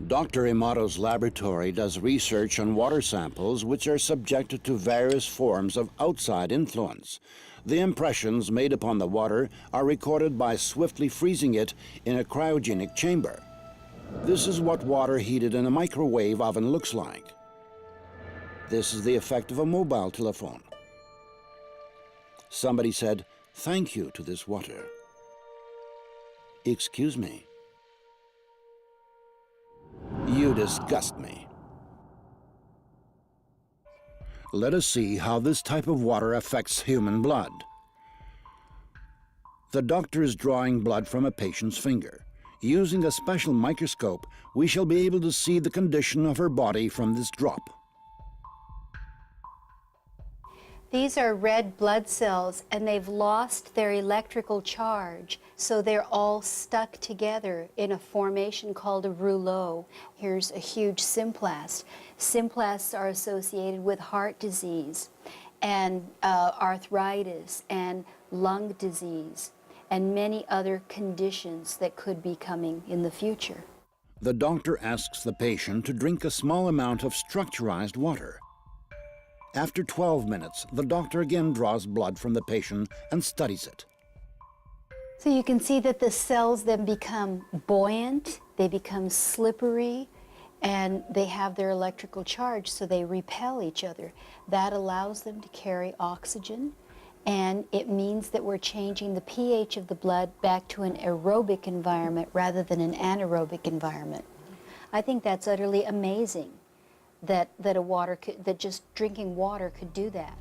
Dr. Emoto's laboratory does research on water samples which are subjected to various forms of outside influence. The impressions made upon the water are recorded by swiftly freezing it in a cryogenic chamber. This is what water heated in a microwave oven looks like. This is the effect of a mobile telephone. Somebody said, "Thank you" to this water. Excuse me. You disgust me. Let us see how this type of water affects human blood. The doctor is drawing blood from a patient's finger. Using a special microscope, we shall be able to see the condition of her body from this drop. These are red blood cells, and they've lost their electrical charge, so they're all stuck together in a formation called a rouleau. Here's a huge symplast. Symplasts are associated with heart disease and arthritis and lung disease and many other conditions that could be coming in the future. The doctor asks the patient to drink a small amount of structurized water. After 12 minutes, the doctor again draws blood from the patient and studies it. So you can see that the cells then become buoyant, they become slippery, and they have their electrical charge, so they repel each other. That allows them to carry oxygen, and it means that we're changing the pH of the blood back to an aerobic environment rather than an anaerobic environment. I think that's utterly amazing that just drinking water could do that.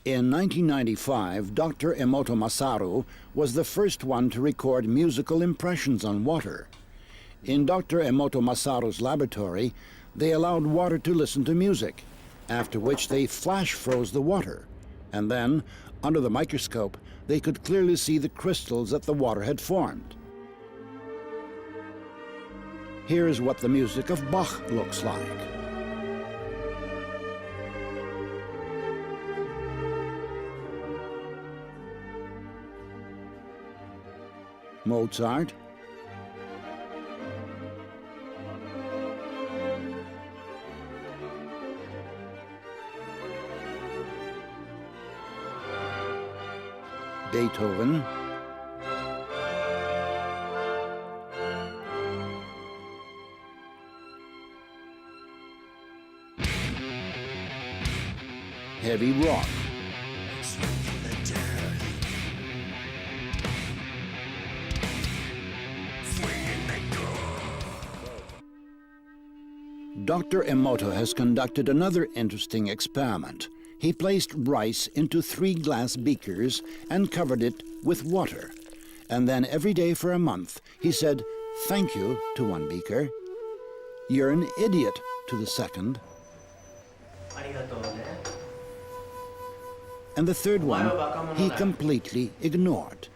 In 1995, Dr. Emoto Masaru was the first one to record musical impressions on water. In Dr. Emoto Masaru's laboratory, they allowed water to listen to music, after which they flash froze the water. And then, under the microscope, they could clearly see the crystals that the water had formed. Here is what the music of Bach looks like. Mozart. Beethoven. Heavy rock. Dr. Emoto has conducted another interesting experiment. He placed rice into 3 glass beakers and covered it with water. And then every day for a month, he said, "Thank you" to one beaker. "You're an idiot" to the second. And the third one, he completely ignored.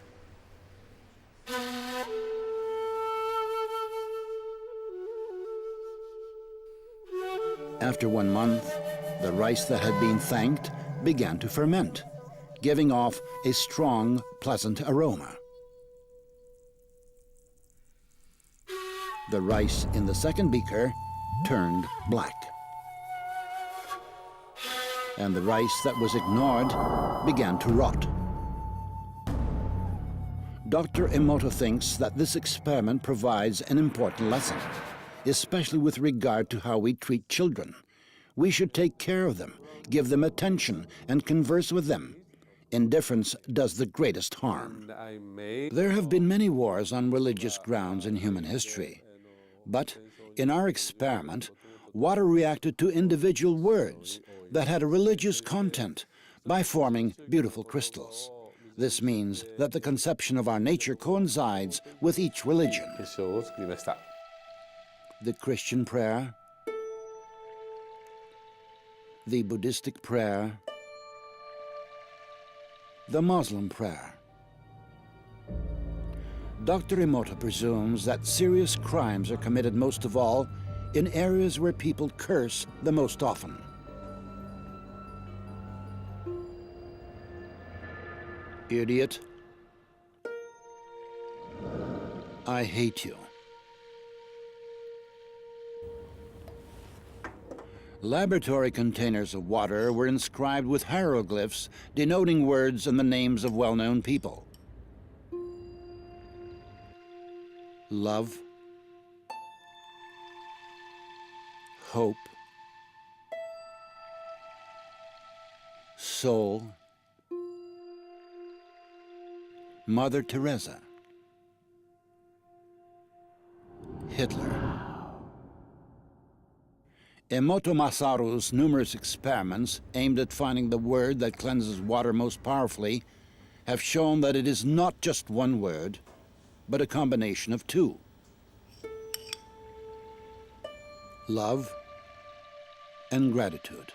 After 1 month, the rice that had been thanked began to ferment, giving off a strong, pleasant aroma. The rice in the second beaker turned black. And the rice that was ignored began to rot. Dr. Emoto thinks that this experiment provides an important lesson, especially with regard to how we treat children. We should take care of them, give them attention, and converse with them. Indifference does the greatest harm. There have been many wars on religious grounds in human history. But in our experiment, water reacted to individual words that had a religious content by forming beautiful crystals. This means that the conception of our nature coincides with each religion. The Christian prayer, the Buddhistic prayer, the Muslim prayer. Dr. Emoto presumes that serious crimes are committed most of all in areas where people curse the most often. Idiot. I hate you. Laboratory containers of water were inscribed with hieroglyphs denoting words and the names of well-known people. Love, hope, soul, Mother Teresa, Hitler. Emoto Masaru's numerous experiments aimed at finding the word that cleanses water most powerfully have shown that it is not just one word, but a combination of two. Love and gratitude.